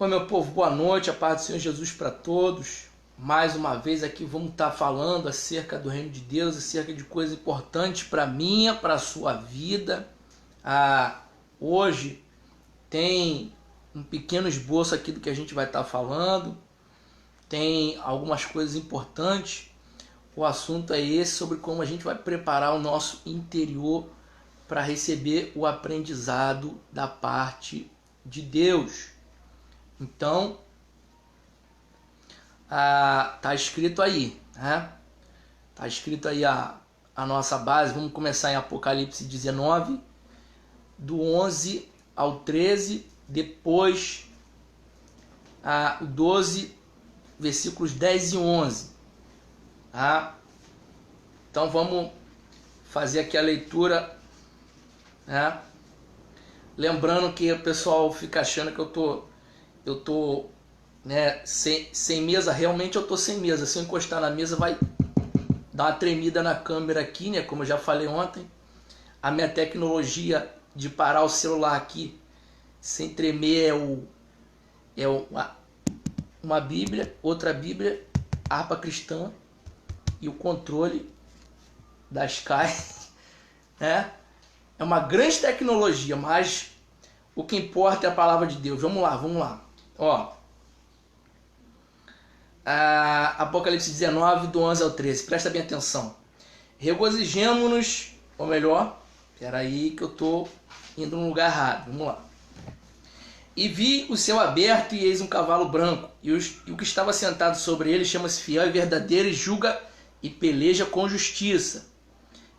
Oi, meu povo, boa noite, a paz do Senhor Jesus para todos. Mais uma vez aqui vamos estar falando acerca do reino de Deus, acerca de coisas importantes para minha, para a sua vida. Hoje tem um pequeno esboço aqui do que a gente vai estar falando, tem algumas coisas importantes. O assunto é esse, sobre como a gente vai preparar o nosso interior para receber o aprendizado da parte de Deus. Então, tá escrito aí, né? Tá escrito aí a nossa base. Vamos começar em Apocalipse 19, do 11 ao 13, depois o 12, versículos 10 e 11. Tá? Então vamos fazer aqui a leitura, né? Lembrando que o pessoal fica achando que eu tô né, sem mesa. Realmente eu tô sem mesa. Se eu encostar na mesa vai dar uma tremida na câmera aqui, né? Como eu já falei ontem, a minha tecnologia de parar o celular aqui sem tremer uma Bíblia, outra Bíblia, harpa cristã e o controle da Sky, né? É uma grande tecnologia, mas o que importa é a palavra de Deus. Vamos lá. Ó, Apocalipse 19, do 11 ao 13. Presta bem atenção. Regozijemo-nos, ou melhor, peraí que eu tô indo no lugar errado. Vamos lá. E vi o céu aberto, e eis um cavalo branco, e o que estava sentado sobre ele chama-se Fiel e Verdadeiro, e julga e peleja com justiça.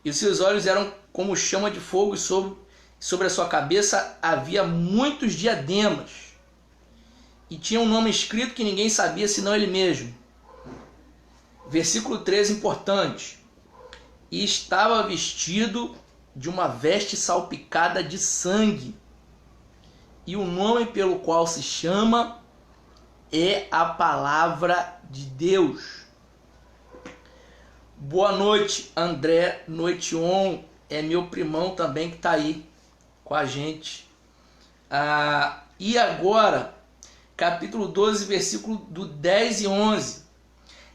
E os seus olhos eram como chama de fogo, e sobre a sua cabeça havia muitos diademas. E tinha um nome escrito que ninguém sabia senão ele mesmo. Versículo 13, importante. E estava vestido de uma veste salpicada de sangue. E o nome pelo qual se chama é a Palavra de Deus. Boa noite, André Noition. É meu primão também que está aí com a gente. E agora, capítulo 12, versículo do 10 e 11.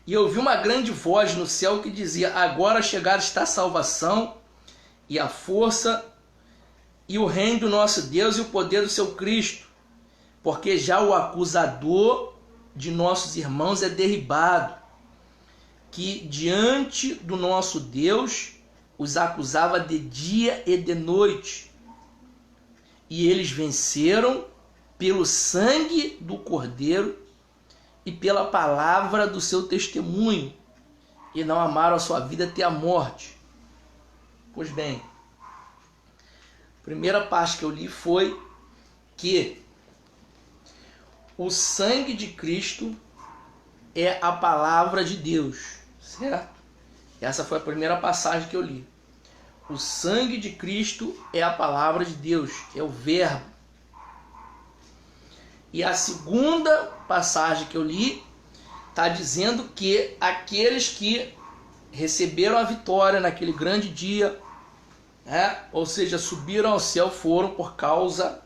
E eu ouvi uma grande voz no céu que dizia: agora chegada está a salvação e a força e o reino do nosso Deus e o poder do seu Cristo, porque já o acusador de nossos irmãos é derribado, que diante do nosso Deus os acusava de dia e de noite. E eles venceram pelo sangue do Cordeiro e pela palavra do seu testemunho, e não amaram a sua vida até a morte. Pois bem, a primeira parte que eu li foi que o sangue de Cristo é a palavra de Deus, certo? Essa foi a primeira passagem que eu li. O sangue de Cristo é a palavra de Deus, é o verbo. E a segunda passagem que eu li está dizendo que aqueles que receberam a vitória naquele grande dia, né, ou seja, subiram ao céu, foram por causa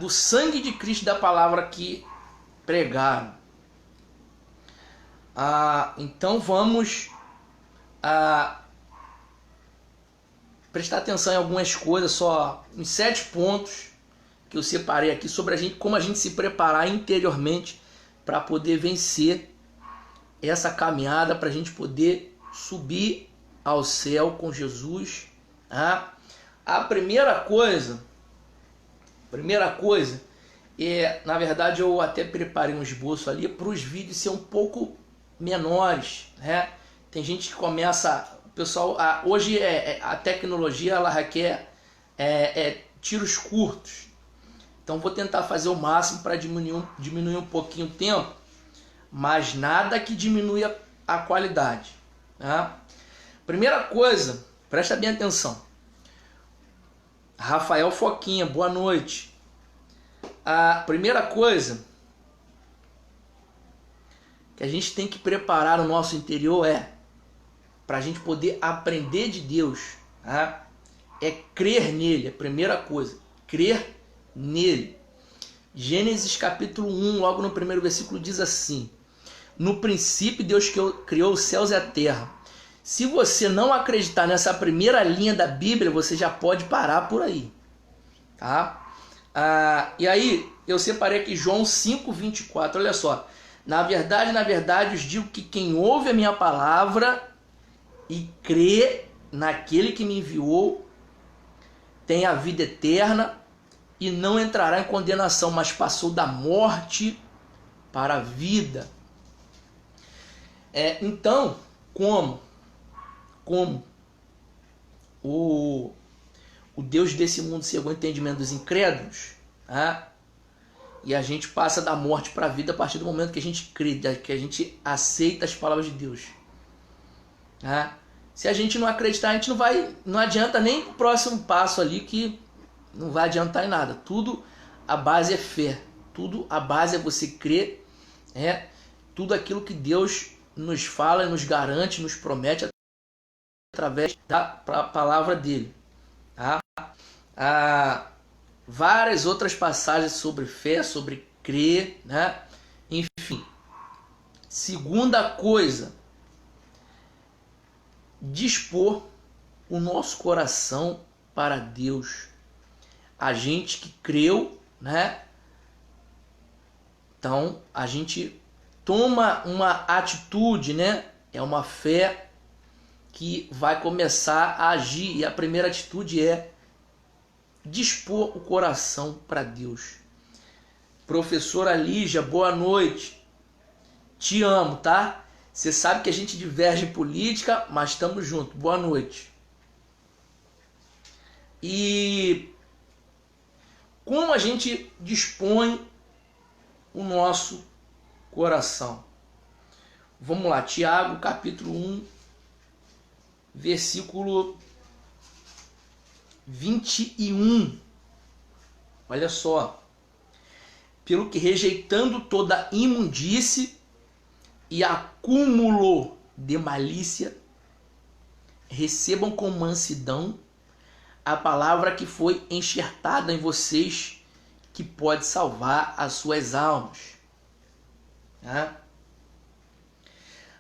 do sangue de Cristo, da palavra que pregaram. Então vamos prestar atenção em algumas coisas, só em 7 pontos que eu separei aqui sobre como a gente se preparar interiormente para poder vencer essa caminhada, para a gente poder subir ao céu com Jesus. A primeira coisa é, na verdade eu até preparei um esboço ali para os vídeos ser um pouco menores, né? Tem gente que começa, o pessoal, hoje a tecnologia ela requer tiros curtos. Então vou tentar fazer o máximo para diminuir um pouquinho o tempo, mas nada que diminua a qualidade. Tá? Primeira coisa, presta bem atenção. Rafael Foquinha, boa noite. A primeira coisa que a gente tem que preparar o nosso interior para a gente poder aprender de Deus, tá? É crer nele, a primeira coisa, crer nele. Gênesis capítulo 1, logo no primeiro versículo, diz assim: no princípio Deus criou os céus e a terra. Se você não acreditar nessa primeira linha da Bíblia, você já pode parar por aí, tá? E aí eu separei aqui João 5:24, olha só. Na verdade, os digo que quem ouve a minha palavra e crê naquele que me enviou tem a vida eterna e não entrará em condenação, mas passou da morte para a vida. Então, como o Deus desse mundo cegou o entendimento dos incrédulos, tá? E a gente passa da morte para a vida a partir do momento que a gente crê, que a gente aceita as palavras de Deus. Tá? Se a gente não acreditar, a gente não adianta nem o próximo passo ali, que não vai adiantar em nada. Tudo a base é fé, tudo a base é você crer, tudo aquilo que Deus nos fala, nos garante, nos promete através da palavra dele. Tá? Várias outras passagens sobre fé, sobre crer, né? Enfim. Segunda coisa, dispor o nosso coração para Deus. A gente que creu, né? Então, a gente toma uma atitude, né? É uma fé que vai começar a agir. E a primeira atitude é dispor o coração para Deus. Professora Lígia, boa noite. Te amo, tá? Você sabe que a gente diverge em política, mas estamos juntos. Boa noite. E como a gente dispõe o nosso coração? Vamos lá, Tiago, capítulo 1, versículo 21. Olha só. Pelo que rejeitando toda imundície e acúmulo de malícia, recebam com mansidão a palavra que foi enxertada em vocês, que pode salvar as suas almas.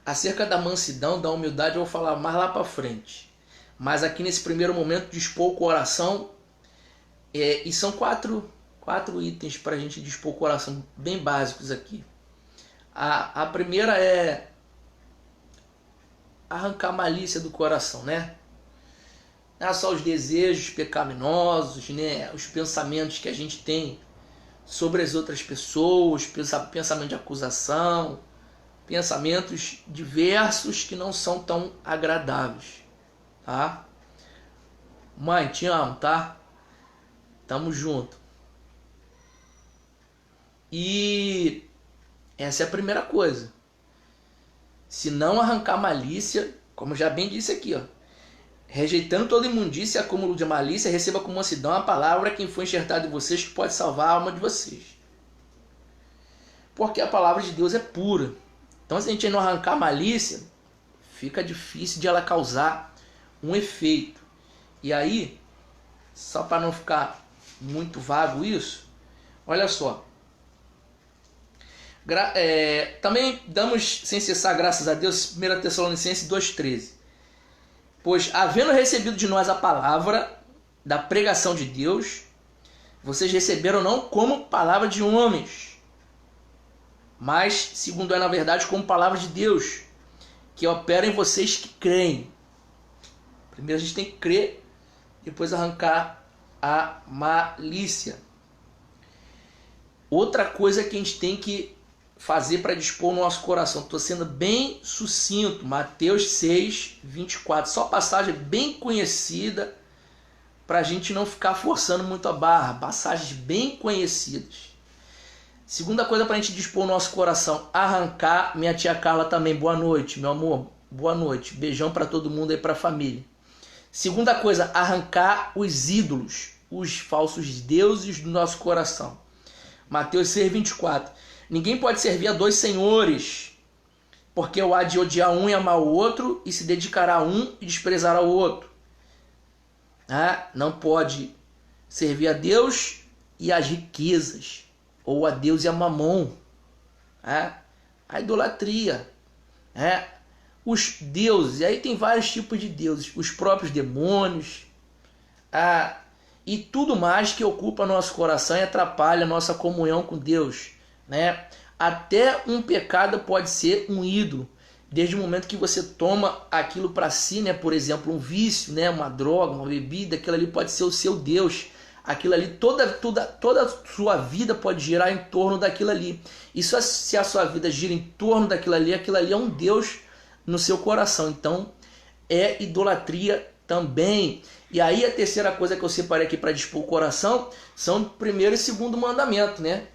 Acerca da mansidão, da humildade, eu vou falar mais lá para frente. Mas aqui nesse primeiro momento, dispor o coração, e são quatro itens para a gente dispor o coração, bem básicos aqui. A primeira é arrancar a malícia do coração, né? Não é só os desejos pecaminosos, né? Os pensamentos que a gente tem sobre as outras pessoas, pensamento de acusação, pensamentos diversos que não são tão agradáveis, tá? Mãe, te amo, tá? Tamo junto. E essa é a primeira coisa. Se não arrancar malícia, como já bem disse aqui, ó, rejeitando toda imundícia e acúmulo de malícia, receba com mansidão a palavra que foi enxertada em vocês, que pode salvar a alma de vocês. Porque a palavra de Deus é pura. Então, se a gente não arrancar malícia, fica difícil de ela causar um efeito. E aí, só para não ficar muito vago isso, olha só. Também damos sem cessar graças a Deus, 1 Tessalonicenses 2,13. Pois, havendo recebido de nós a palavra da pregação de Deus, vocês receberam não como palavra de homens, mas, segundo é na verdade, como palavra de Deus, que opera em vocês que creem. Primeiro a gente tem que crer, depois arrancar a malícia. Outra coisa que a gente tem que fazer para dispor o nosso coração. Estou sendo bem sucinto. Mateus 6, 24. Só passagem bem conhecida para a gente não ficar forçando muito a barra. Passagens bem conhecidas. Segunda coisa para a gente dispor o nosso coração. Arrancar. Minha tia Carla também. Boa noite, meu amor. Boa noite. Beijão para todo mundo aí, para a família. Segunda coisa. Arrancar os ídolos. Os falsos deuses do nosso coração. Mateus 6, 24. Ninguém pode servir a dois senhores, porque o há de odiar um e amar o outro, e se dedicará a um e desprezará o outro. Não pode servir a Deus e às riquezas. ou a Deus e a Mamon, a idolatria, os deuses. E aí tem vários tipos de deuses, os próprios demônios, e tudo mais que ocupa nosso coração e atrapalha a nossa comunhão com Deus, né? Até um pecado pode ser um ídolo, desde o momento que você toma aquilo para si, né? Por exemplo, um vício, né? Uma droga, uma bebida, aquilo ali pode ser o seu Deus. Aquilo ali, toda a sua vida pode girar em torno daquilo ali. E se a sua vida gira em torno daquilo ali é um Deus no seu coração. Então, é idolatria também. E aí a terceira coisa que eu separei aqui para dispor o coração são o primeiro e segundo mandamento, né?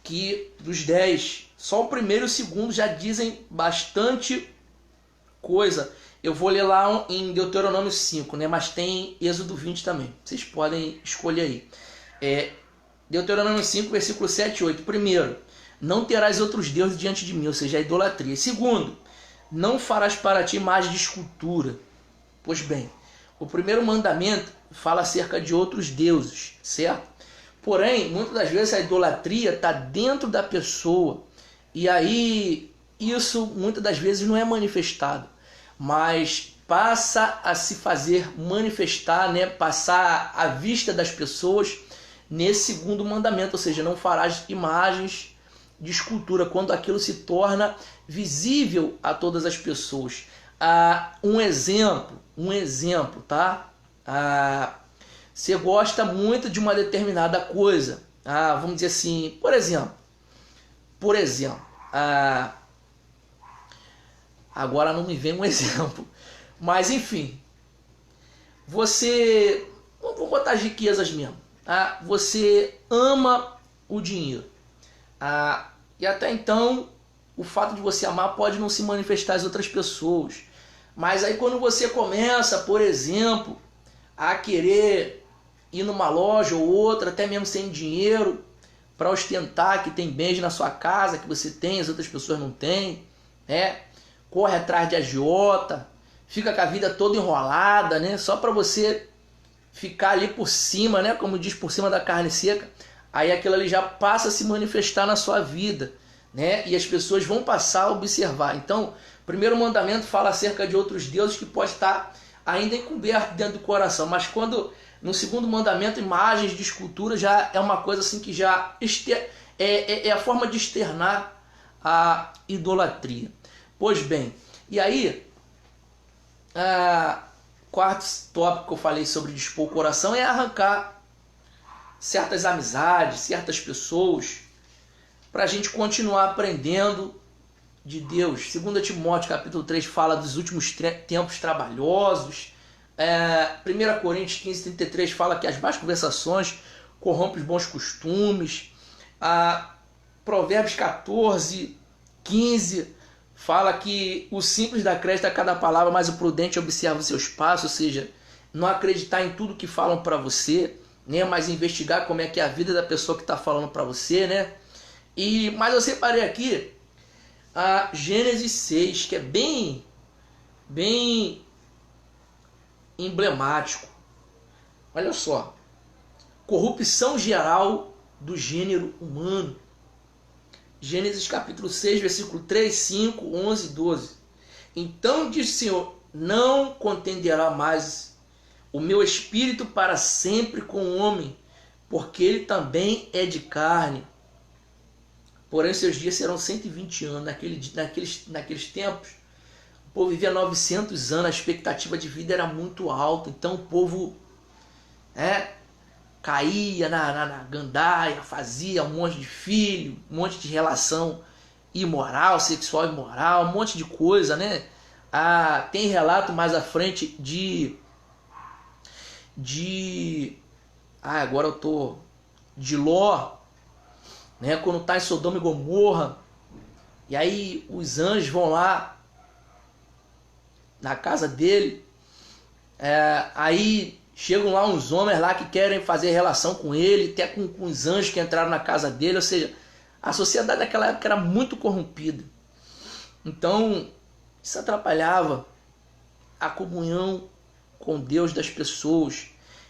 Que dos 10, só o primeiro e o segundo já dizem bastante coisa. Eu vou ler lá em Deuteronômio 5, né? Mas tem Êxodo 20 também. Vocês podem escolher aí. Deuteronômio 5, versículo 7 e 8. Primeiro, não terás outros deuses diante de mim, ou seja, a idolatria. Segundo, não farás para ti imagem de escultura. Pois bem, o primeiro mandamento fala acerca de outros deuses, certo? Porém, muitas das vezes a idolatria está dentro da pessoa. E aí, isso muitas das vezes não é manifestado, mas passa a se fazer manifestar, né? Passar à vista das pessoas nesse segundo mandamento, ou seja, não farás imagens de escultura, quando aquilo se torna visível a todas as pessoas. Um exemplo, tá? Você gosta muito de uma determinada coisa, vamos dizer assim, por exemplo, agora não me vem um exemplo, mas enfim, você, vamos botar as riquezas mesmo, você ama o dinheiro, e até então o fato de você amar pode não se manifestar às outras pessoas, mas aí quando você começa, por exemplo, a querer ir numa loja ou outra, até mesmo sem dinheiro, para ostentar que tem bens na sua casa que você tem, as outras pessoas não têm, né? Corre atrás de agiota, fica com a vida toda enrolada, né? Só para você ficar ali por cima, né? Como diz, por cima da carne seca. Aí aquilo ali já passa a se manifestar na sua vida, né? E as pessoas vão passar a observar. Então, o primeiro mandamento fala acerca de outros deuses que pode estar ainda encoberto dentro do coração, mas quando no segundo mandamento, imagens de escultura já é uma coisa assim que já é a forma de externar a idolatria. Pois bem, e aí, quarto tópico que eu falei sobre dispor o coração é arrancar certas amizades, certas pessoas, para a gente continuar aprendendo de Deus. 2 Timóteo capítulo 3 fala dos últimos tempos trabalhosos. 1 Coríntios 15:33 fala que as más conversações corrompem os bons costumes. Provérbios 14:15 fala que o simples dá crédito a cada palavra, mas o prudente observa os seus passos, ou seja, não acreditar em tudo que falam para você, né, mas investigar como é que é a vida da pessoa que está falando para você, né? Mas eu separei aqui a Gênesis 6, que é bem emblemático. Olha só, corrupção geral do gênero humano. Gênesis capítulo 6, versículo 3, 5, 11 e 12. Então disse o Senhor, não contenderá mais o meu espírito para sempre com o homem, porque ele também é de carne. Porém, seus dias serão 120 anos. Naqueles tempos, o povo vivia 900 anos, a expectativa de vida era muito alta. Então, o povo caía na gandaia, fazia um monte de filho, um monte de relação imoral, sexual imoral, um monte de coisa, né? Tem relato mais à frente agora eu tô de Ló, né? Quando está em Sodoma e Gomorra, e aí os anjos vão lá na casa dele, aí chegam lá uns homens lá que querem fazer relação com ele, até com os anjos que entraram na casa dele, ou seja, a sociedade daquela época era muito corrompida. Então, isso atrapalhava a comunhão com Deus das pessoas.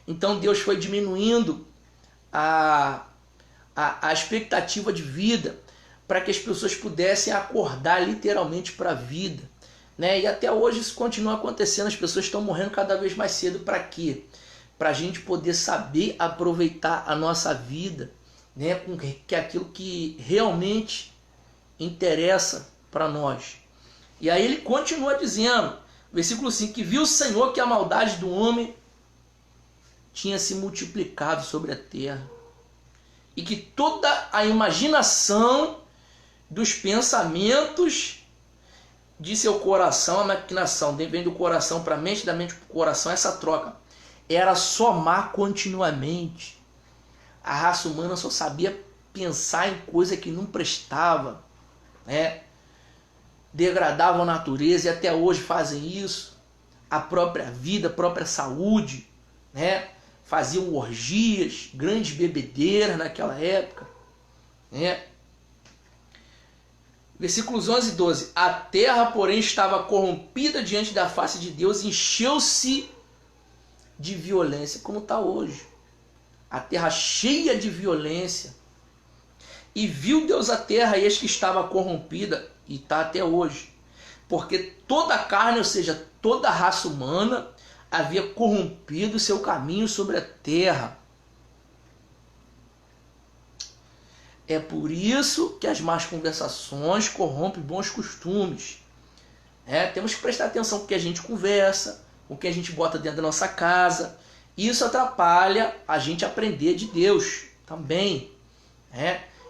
Então Deus foi diminuindo a expectativa de vida, para que as pessoas pudessem acordar literalmente para a vida, né? E até hoje isso continua acontecendo, as pessoas estão morrendo cada vez mais cedo. Para quê? Para a gente poder saber aproveitar a nossa vida, né? Com que aquilo que realmente interessa para nós. E aí ele continua dizendo, versículo 5, que viu o Senhor que a maldade do homem tinha se multiplicado sobre a terra, e que toda a imaginação dos pensamentos de seu coração, a maquinação, vem do coração para a mente, da mente para o coração, essa troca, era só má continuamente. A raça humana só sabia pensar em coisa que não prestava, né? Degradavam a natureza e até hoje fazem isso. A própria vida, a própria saúde, né? Faziam orgias, grandes bebedeiras naquela época, né? Versículos 11 e 12. A terra, porém, estava corrompida diante da face de Deus, encheu-se de violência, como está hoje. A terra cheia de violência. E viu Deus a terra, e eis que estava corrompida, e está até hoje. Porque toda a carne, ou seja, toda a raça humana, havia corrompido seu caminho sobre a terra. É por isso que as más conversações corrompem bons costumes. Temos que prestar atenção com o que a gente conversa, com o que a gente bota dentro da nossa casa. Isso atrapalha a gente aprender de Deus também.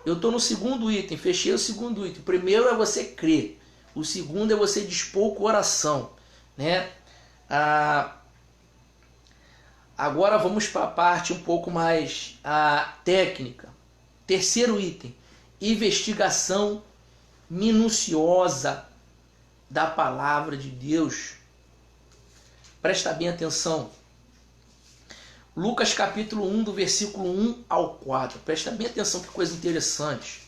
Eu estou no segundo item, fechei o segundo item. O primeiro é você crer. O segundo é você dispor o coração. Agora vamos para a parte um pouco mais técnica. Terceiro item, investigação minuciosa da palavra de Deus. Presta bem atenção. Lucas capítulo 1, do versículo 1 ao 4. Presta bem atenção, que coisa interessante.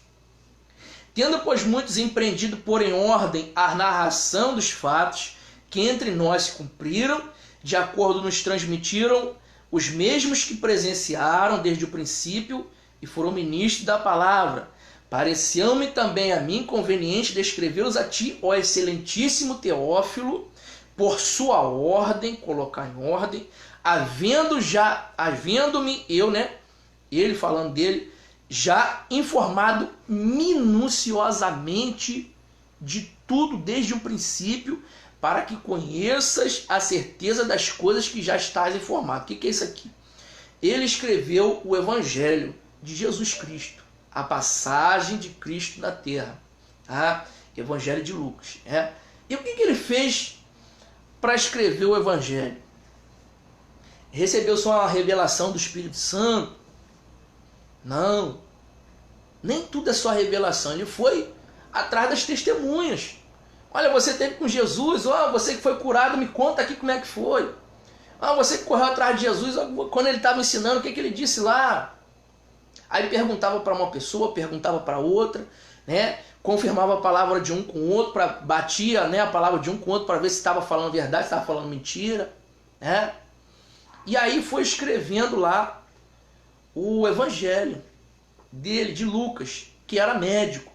Tendo, pois, muitos empreendido pôr em ordem a narração dos fatos que entre nós se cumpriram, de acordo nos transmitiram os mesmos que presenciaram desde o princípio e foram ministros da palavra. Pareceu-me também a mim conveniente descrevê-los a ti, ó excelentíssimo Teófilo, por sua ordem, colocar em ordem, havendo-me eu, ele falando dele, já informado minuciosamente de tudo desde o princípio, para que conheças a certeza das coisas que já estás informado. O que é isso aqui? Ele escreveu o Evangelho de Jesus Cristo, a passagem de Cristo na terra, Evangelho de Lucas. E o que ele fez para escrever o Evangelho? Recebeu só uma revelação do Espírito Santo? Não, nem tudo é só revelação. Ele foi atrás das testemunhas. Olha, você teve com Jesus, você que foi curado, me conta aqui como é que foi. Você que correu atrás de Jesus, quando ele estava ensinando, o que ele disse lá? Aí perguntava para uma pessoa, perguntava para outra, confirmava a palavra de um com o outro, batia a palavra de um com o outro para ver se estava falando verdade, se estava falando mentira. E aí foi escrevendo lá o Evangelho dele, de Lucas, que era médico.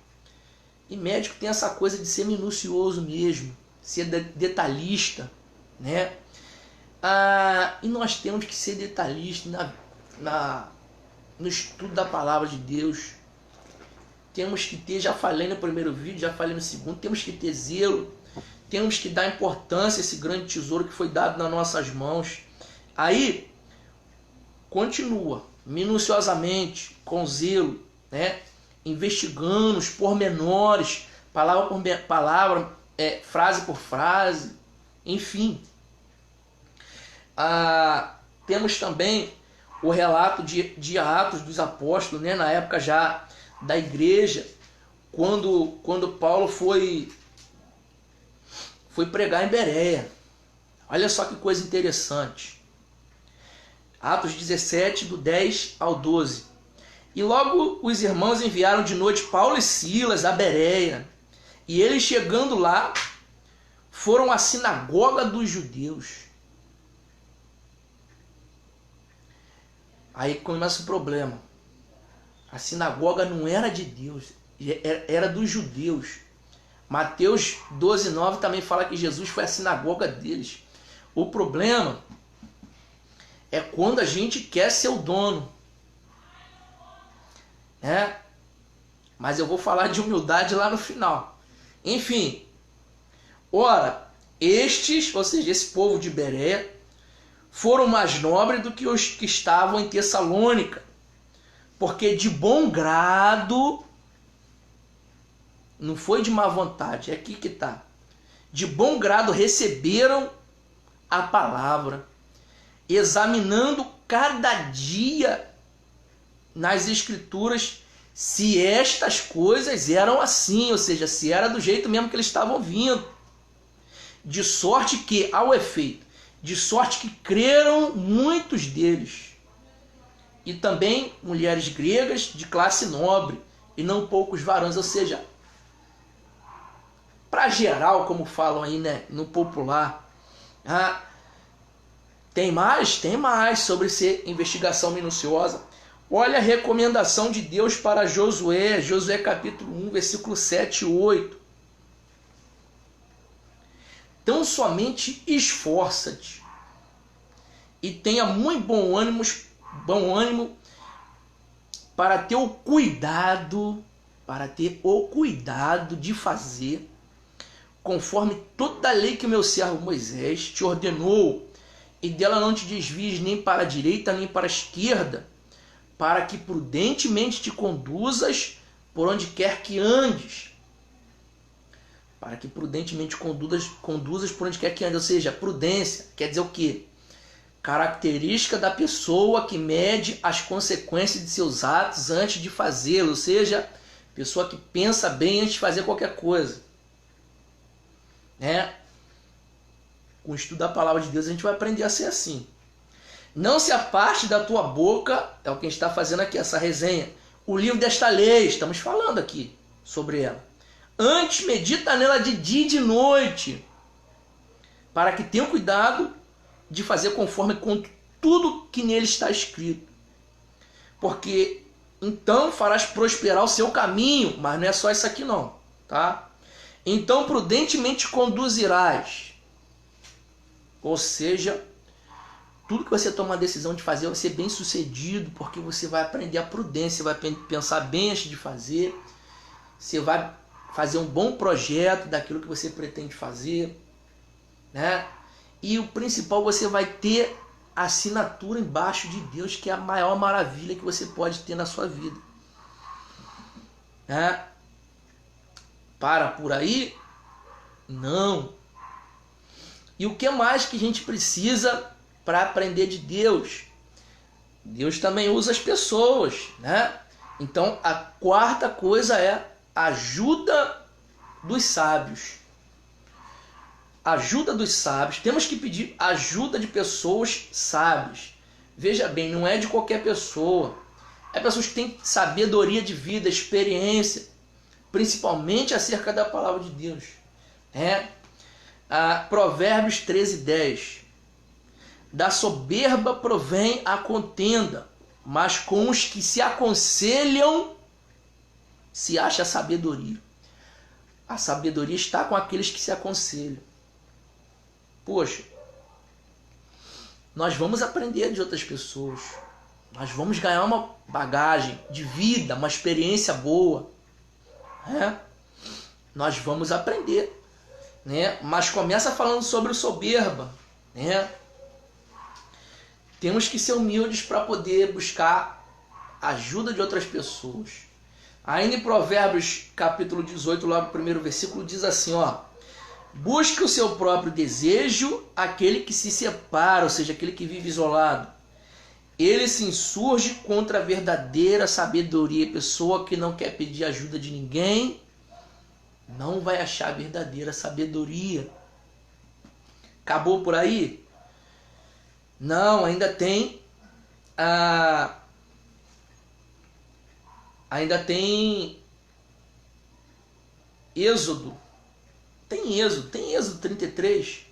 E médico tem essa coisa de ser minucioso mesmo, ser detalhista, e nós temos que ser detalhistas no estudo da palavra de Deus. Temos que ter, já falei no primeiro vídeo, já falei no segundo, temos que ter zelo, temos que dar importância a esse grande tesouro que foi dado nas nossas mãos. Aí, continua, minuciosamente, com zelo, investigando os pormenores, palavra por palavra, frase por frase, enfim. Temos também o relato de Atos dos Apóstolos, na época já da igreja, quando Paulo foi pregar em Bereia. Olha só que coisa interessante. Atos 17, do 10 ao 12. E logo os irmãos enviaram de noite Paulo e Silas a Bereia. E eles, chegando lá, foram à sinagoga dos judeus. Aí começa o problema. A sinagoga não era de Deus, era dos judeus. Mateus 12:9 também fala que Jesus foi a sinagoga deles. O problema é quando a gente quer ser o dono, né? Mas eu vou falar de humildade lá no final. Enfim, ora, estes, ou seja, esse povo de Bereia, foram mais nobres do que os que estavam em Tessalônica, porque de bom grado, não foi de má vontade, é aqui que está, de bom grado receberam a palavra, examinando cada dia nas Escrituras se estas coisas eram assim, ou seja, se era do jeito mesmo que eles estavam vindo. De sorte que, ao efeito, de sorte que creram muitos deles, e também mulheres gregas de classe nobre, e não poucos varões, ou seja, para geral, como falam aí, né, no popular. Tem mais sobre ser investigação minuciosa. Olha a recomendação de Deus para Josué, Josué capítulo 1, versículo 7 e 8. Tão somente esforça-te e tenha muito bom ânimo para ter o cuidado de fazer conforme toda a lei que meu servo Moisés te ordenou, e dela não te desvies nem para a direita nem para a esquerda, para que prudentemente te conduzas por onde quer que andes. Para que prudentemente conduzas por onde quer que andes. Ou seja, prudência quer dizer o quê? Característica da pessoa que mede as consequências de seus atos antes de fazê-lo. Ou seja, pessoa que pensa bem antes de fazer qualquer coisa. Né? Com o estudo da palavra de Deus a gente vai aprender a ser assim. Não se aparte da tua boca, é o que a gente está fazendo aqui, essa resenha, o livro desta lei, estamos falando aqui sobre ela. Antes medita nela de dia e de noite, para que tenha cuidado de fazer conforme com tudo que nele está escrito. Porque então farás prosperar o seu caminho, mas não é só isso aqui não, tá? Então prudentemente conduzirás, ou seja, tudo que você toma a decisão de fazer vai ser bem sucedido, porque você vai aprender a prudência, vai pensar bem antes de fazer, você vai fazer um bom projeto daquilo que você pretende fazer, né? E o principal, você vai ter a assinatura embaixo de Deus, que é a maior maravilha que você pode ter na sua vida, né? Para por aí? Não. E o que mais que a gente precisa para aprender de Deus? Deus também usa as pessoas, né? Então a quarta coisa é ajuda dos sábios. Ajuda dos sábios. Temos que pedir ajuda de pessoas sábias. Veja bem, não é de qualquer pessoa. É pessoas que têm sabedoria de vida, experiência, principalmente acerca da palavra de Deus. Provérbios 13:10. Da soberba provém a contenda, mas com os que se aconselham se acha a sabedoria. A sabedoria está com aqueles que se aconselham. Poxa, nós vamos aprender de outras pessoas. Nós vamos ganhar uma bagagem de vida, uma experiência boa. Nós vamos aprender. Mas começa falando sobre o soberba. Temos que ser humildes para poder buscar ajuda de outras pessoas. Ainda em Provérbios capítulo 18, logo o primeiro versículo, diz assim, busque o seu próprio desejo aquele que se separa, ou seja, aquele que vive isolado. Ele se insurge contra a verdadeira sabedoria. Pessoa que não quer pedir ajuda de ninguém não vai achar a verdadeira sabedoria. Acabou por aí? Não, ainda tem Êxodo. Tem Êxodo 33.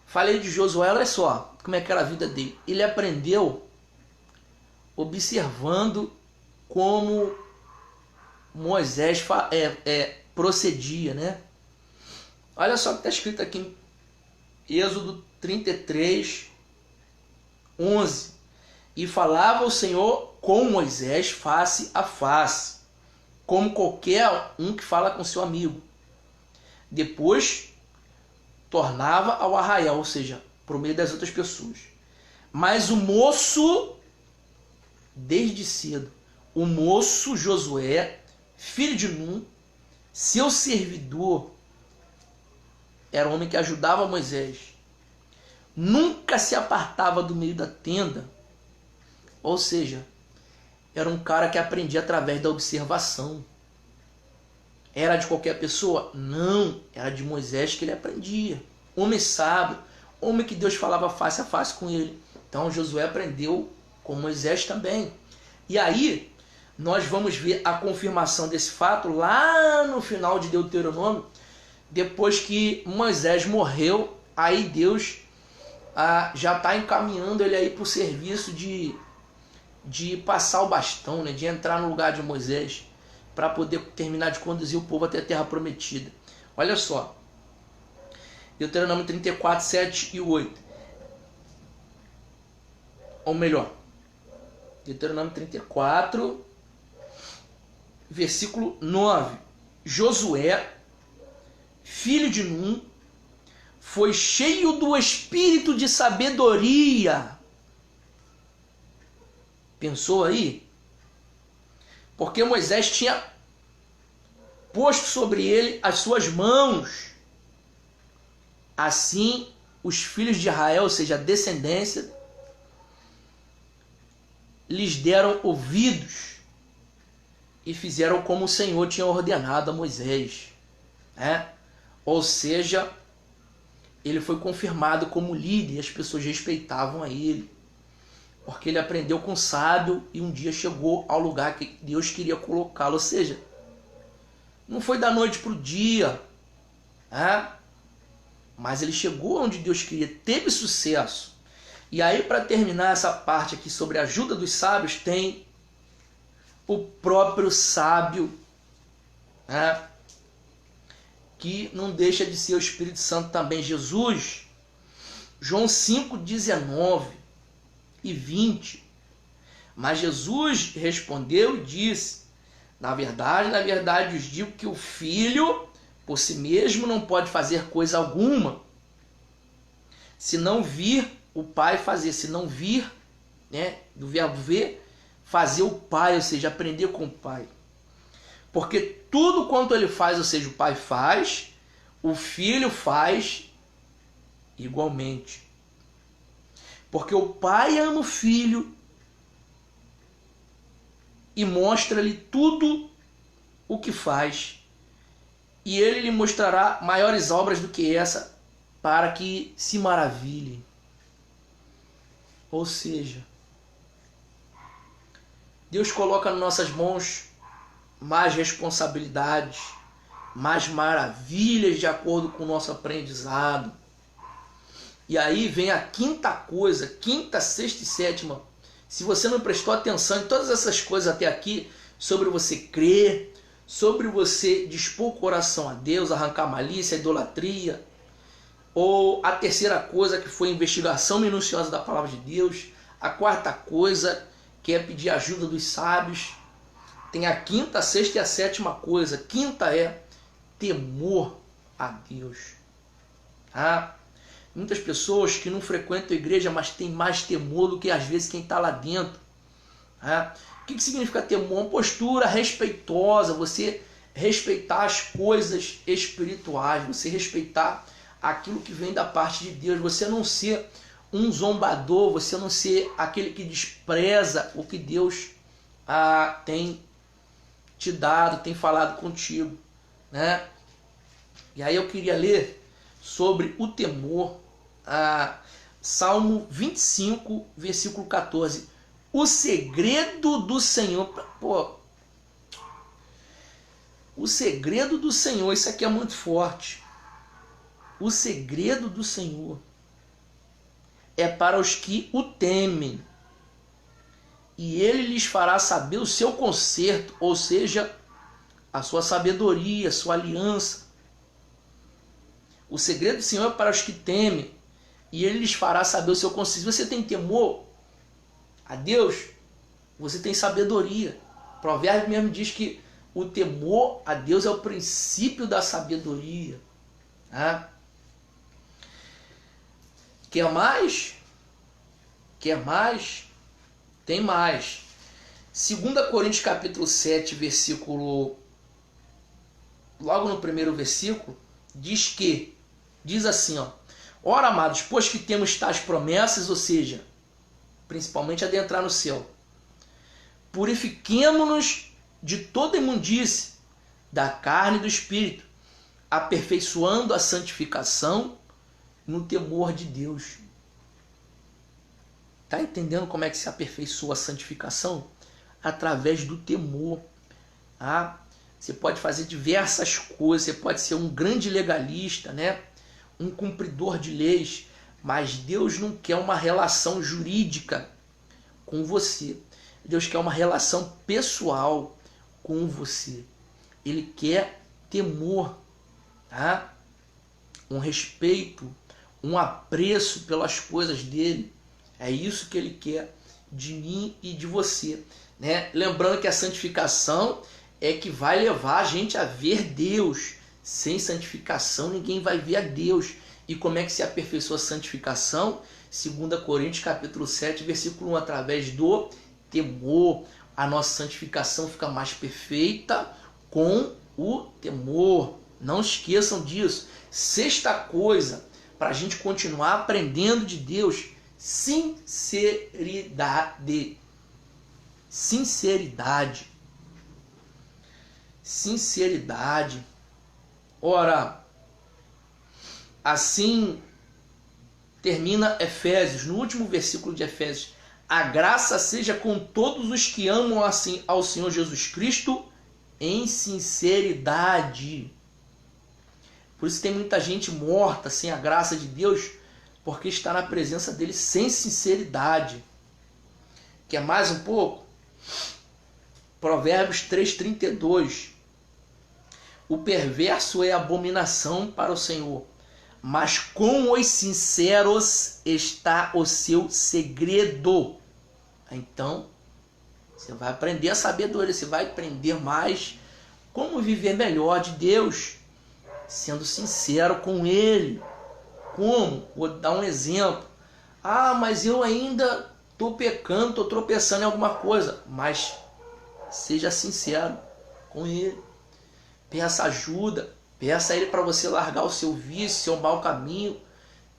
Falei de Josué, olha só como é que era a vida dele. Ele aprendeu observando como Moisés procedia, né? Olha só o que está escrito aqui em Êxodo 33, 11. E falava o Senhor com Moisés face a face, como qualquer um que fala com seu amigo. Depois tornava ao arraial, ou seja, por meio das outras pessoas. Mas o moço, desde cedo, o moço Josué, filho de Num, seu servidor, era um homem que ajudava Moisés, nunca se apartava do meio da tenda, ou seja, era um cara que aprendia através da observação. Era de qualquer pessoa? Não, era de Moisés que ele aprendia. Homem sábio, homem que Deus falava face a face com ele. Então Josué aprendeu com Moisés também. E aí nós vamos ver a confirmação desse fato lá no final de Deuteronômio, depois que Moisés morreu. Aí Deus já está encaminhando ele aí para o serviço de passar o bastão, né? De entrar no lugar de Moisés, para poder terminar de conduzir o povo até a terra prometida. Olha só, Deuteronômio 34, 7 e 8. Ou melhor, Deuteronômio 34, versículo 9. Josué, filho de Num, foi cheio do espírito de sabedoria. Pensou aí? Porque Moisés tinha posto sobre ele as suas mãos. Assim, os filhos de Israel, ou seja, a descendência, lhes deram ouvidos e fizeram como o Senhor tinha ordenado a Moisés, né? Ou seja, ele foi confirmado como líder e as pessoas respeitavam a ele, porque ele aprendeu com o sábio e um dia chegou ao lugar que Deus queria colocá-lo. Ou seja, não foi da noite para o dia, né? Mas ele chegou onde Deus queria, teve sucesso. E aí, para terminar essa parte aqui sobre a ajuda dos sábios, tem o próprio sábio, né? Que não deixa de ser o Espírito Santo também, Jesus. João 5, 19 e 20. Mas Jesus respondeu e disse: na verdade vos digo que o Filho por si mesmo não pode fazer coisa alguma, se não vir o Pai fazer. Se não vir, né, do verbo ver, fazer o Pai, ou seja, aprender com o Pai. Porque tudo quanto ele faz, ou seja, o Pai faz, o Filho faz igualmente. Porque o Pai ama o Filho e mostra-lhe tudo o que faz. E ele lhe mostrará maiores obras do que essa, para que se maravilhe. Ou seja, Deus coloca nas nossas mãos mais responsabilidades, mais maravilhas de acordo com o nosso aprendizado. E aí vem a quinta coisa, quinta, sexta e sétima. Se você não prestou atenção em todas essas coisas até aqui, sobre você crer, sobre você dispor o coração a Deus, arrancar malícia, idolatria, ou a terceira coisa, que foi a investigação minuciosa da palavra de Deus, a quarta coisa, que é pedir ajuda dos sábios, tem a quinta, a sexta e a sétima coisa. Quinta é temor a Deus. Tá? Muitas pessoas que não frequentam a igreja, mas têm mais temor do que às vezes quem está lá dentro. Tá? O que significa temor? Uma postura respeitosa, você respeitar as coisas espirituais, você respeitar aquilo que vem da parte de Deus, você não ser um zombador, você não ser aquele que despreza o que Deus tem te dado, tem falado contigo, né? E aí eu queria ler sobre o temor, Salmo 25, versículo 14. O segredo do Senhor, o segredo do Senhor, isso aqui é muito forte. O segredo do Senhor é para os que o temem, e ele lhes fará saber o seu conserto, ou seja, a sua sabedoria, a sua aliança. O segredo do Senhor é para os que temem, e ele lhes fará saber o seu conserto. Se você tem temor a Deus, você tem sabedoria. O provérbio mesmo diz que o temor a Deus é o princípio da sabedoria. Tá? Quer mais? Quer mais? Tem mais. 2 Coríntios capítulo 7, versículo... Logo no primeiro versículo, diz assim, ó: ora, amados, pois que temos tais promessas, ou seja, principalmente adentrar no céu, purifiquemo-nos de toda imundície da carne e do espírito, aperfeiçoando a santificação no temor de Deus. Está entendendo como é que se aperfeiçoa a santificação? Através do temor. Ah, você pode fazer diversas coisas, você pode ser um grande legalista, né? Um cumpridor de leis, mas Deus não quer uma relação jurídica com você. Deus quer uma relação pessoal com você. Ele quer temor, tá? Um respeito, um apreço pelas coisas dele. É isso que ele quer de mim e de você, né? Lembrando que a santificação é que vai levar a gente a ver Deus. Sem santificação ninguém vai ver a Deus. E como é que se aperfeiçoa a santificação? 2 Coríntios capítulo 7, versículo 1, através do temor. A nossa santificação fica mais perfeita com o temor. Não esqueçam disso. Sexta coisa, para a gente continuar aprendendo de Deus: sinceridade. Sinceridade. Sinceridade. Ora, assim termina Efésios, no último versículo de Efésios: a graça seja com todos os que amam assim ao Senhor Jesus Cristo em sinceridade. Por isso tem muita gente morta sem a graça de Deus, porque está na presença dele sem sinceridade. Quer mais um pouco? Provérbios 3,32. O perverso é abominação para o Senhor, mas com os sinceros está o seu segredo. Então, você vai aprender a sabedoria, você vai aprender mais como viver melhor de Deus, sendo sincero com Ele. Como? Vou dar um exemplo. Ah, mas eu ainda estou pecando, estou tropeçando em alguma coisa. Mas seja sincero com Ele. Peça ajuda. Peça a Ele para você largar o seu vício, seu mau caminho.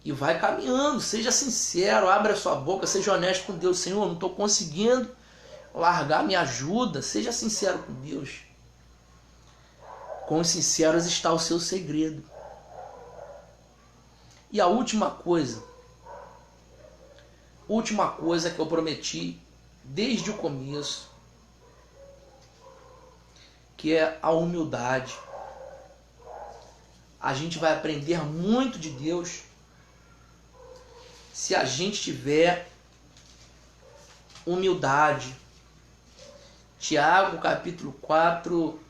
E vai caminhando. Seja sincero. Abre a sua boca. Seja honesto com Deus. Senhor, não estou conseguindo largar. Me ajuda. Seja sincero com Deus. Com os sinceros está o seu segredo. E a última coisa que eu prometi desde o começo, que é a humildade. A gente vai aprender muito de Deus se a gente tiver humildade. Tiago, capítulo 4,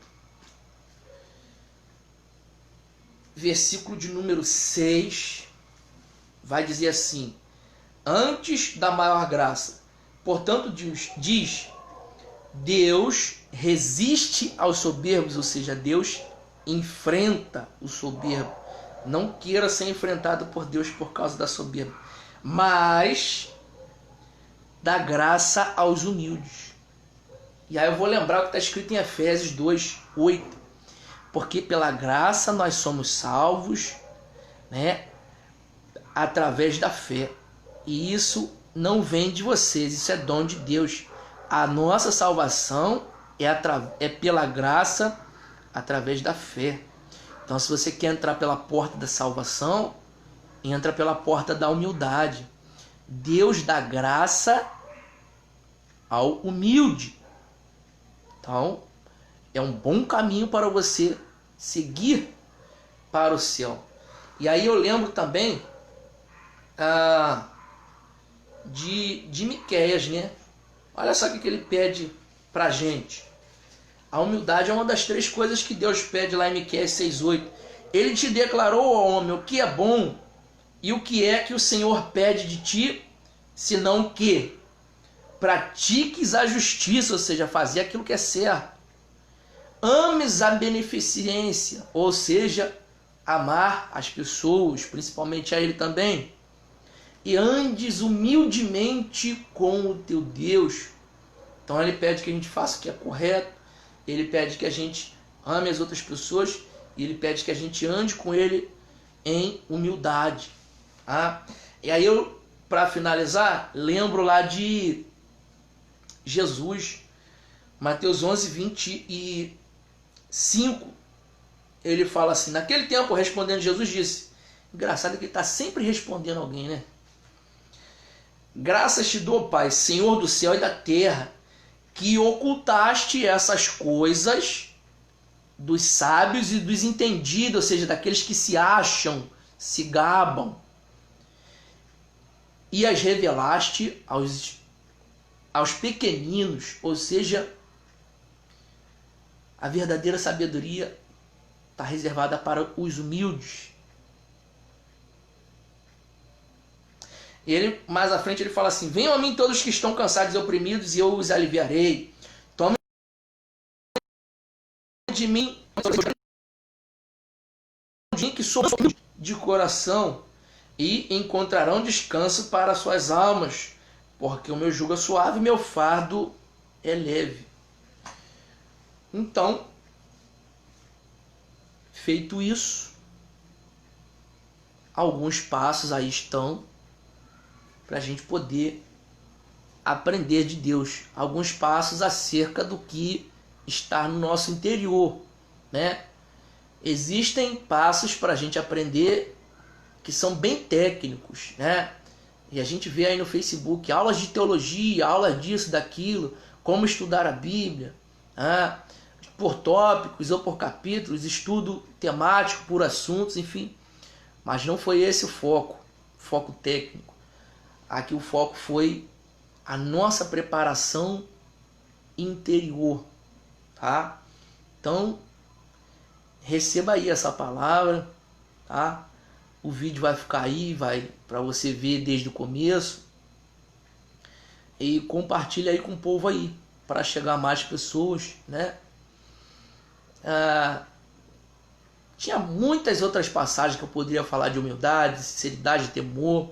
versículo de número 6, vai dizer assim: antes da maior graça, portanto, diz, Deus resiste aos soberbos, ou seja, Deus enfrenta o soberbo. Não queira ser enfrentado por Deus por causa da soberba, mas dá graça aos humildes. E aí eu vou lembrar o que está escrito em Efésios 2:8. Porque pela graça nós somos salvos, né, através da fé. E isso não vem de vocês, isso é dom de Deus. A nossa salvação é pela graça, através da fé. Então, se você quer entrar pela porta da salvação, entra pela porta da humildade. Deus dá graça ao humilde. Então, é um bom caminho para você seguir para o céu. E aí eu lembro também de Miqueias, né? Olha só o que ele pede para a gente. A humildade é uma das 3 coisas que Deus pede lá em Miqueias 6,8. Ele te declarou, ó homem, o que é bom e o que é que o Senhor pede de ti, senão que pratiques a justiça, ou seja, fazer aquilo que é certo. Ames a beneficência, ou seja, amar as pessoas, principalmente a Ele também. E andes humildemente com o teu Deus. Então ele pede que a gente faça o que é correto, ele pede que a gente ame as outras pessoas e ele pede que a gente ande com Ele em humildade. Tá? E aí eu, para finalizar, lembro lá de Jesus, Mateus 11:25, ele fala assim, naquele tempo, respondendo, Jesus disse, engraçado que ele está sempre respondendo alguém, né? Graças te dou, Pai, Senhor do céu e da terra, que ocultaste essas coisas dos sábios e dos entendidos, ou seja, daqueles que se acham, se gabam, e as revelaste aos pequeninos, ou seja, a verdadeira sabedoria está reservada para os humildes. E ele, mais à frente, ele fala assim, venham a mim todos que estão cansados e oprimidos, e eu os aliviarei. Tomem de mim, que sou de coração, e encontrarão descanso para suas almas, porque o meu jugo é suave e meu fardo é leve. Então, feito isso, alguns passos aí estão para a gente poder aprender de Deus. Alguns passos acerca do que está no nosso interior, né? Existem passos para a gente aprender que são bem técnicos, né? E a gente vê aí no Facebook aulas de teologia, aulas disso, daquilo, como estudar a Bíblia, né? Por tópicos ou por capítulos, estudo temático por assuntos, enfim. Mas não foi esse o foco técnico. Aqui o foco foi a nossa preparação interior, tá? Então, receba aí essa palavra, tá? O vídeo vai ficar aí, vai para você ver desde o começo. E compartilha aí com o povo aí, para chegar a mais pessoas, né? Tinha muitas outras passagens que eu poderia falar de humildade, sinceridade, temor,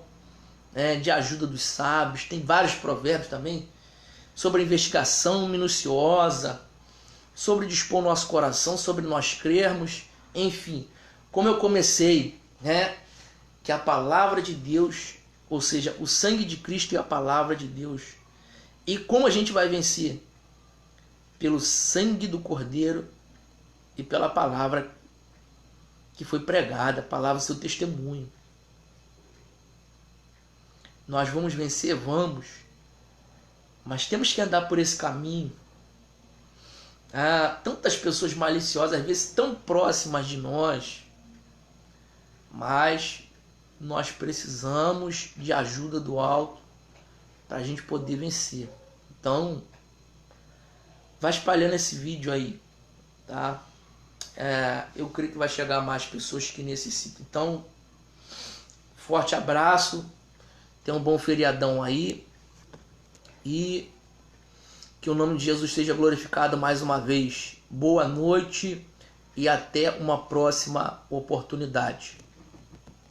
né, de ajuda dos sábios. Tem vários provérbios também sobre a investigação minuciosa, sobre dispor nosso coração, sobre nós crermos, enfim. Como eu comecei, né, que a palavra de Deus, ou seja, o sangue de Cristo é a palavra de Deus. E como a gente vai vencer? Pelo sangue do Cordeiro e pela palavra que foi pregada, a palavra do seu testemunho. Nós vamos vencer? Vamos. Mas temos que andar por esse caminho. Tantas pessoas maliciosas, às vezes tão próximas de nós, mas nós precisamos de ajuda do alto para a gente poder vencer. Então, vai espalhando esse vídeo aí, tá? Eu creio que vai chegar a mais pessoas que necessitam. Então, forte abraço, tenha um bom feriadão aí e que o nome de Jesus seja glorificado mais uma vez. Boa noite e até uma próxima oportunidade.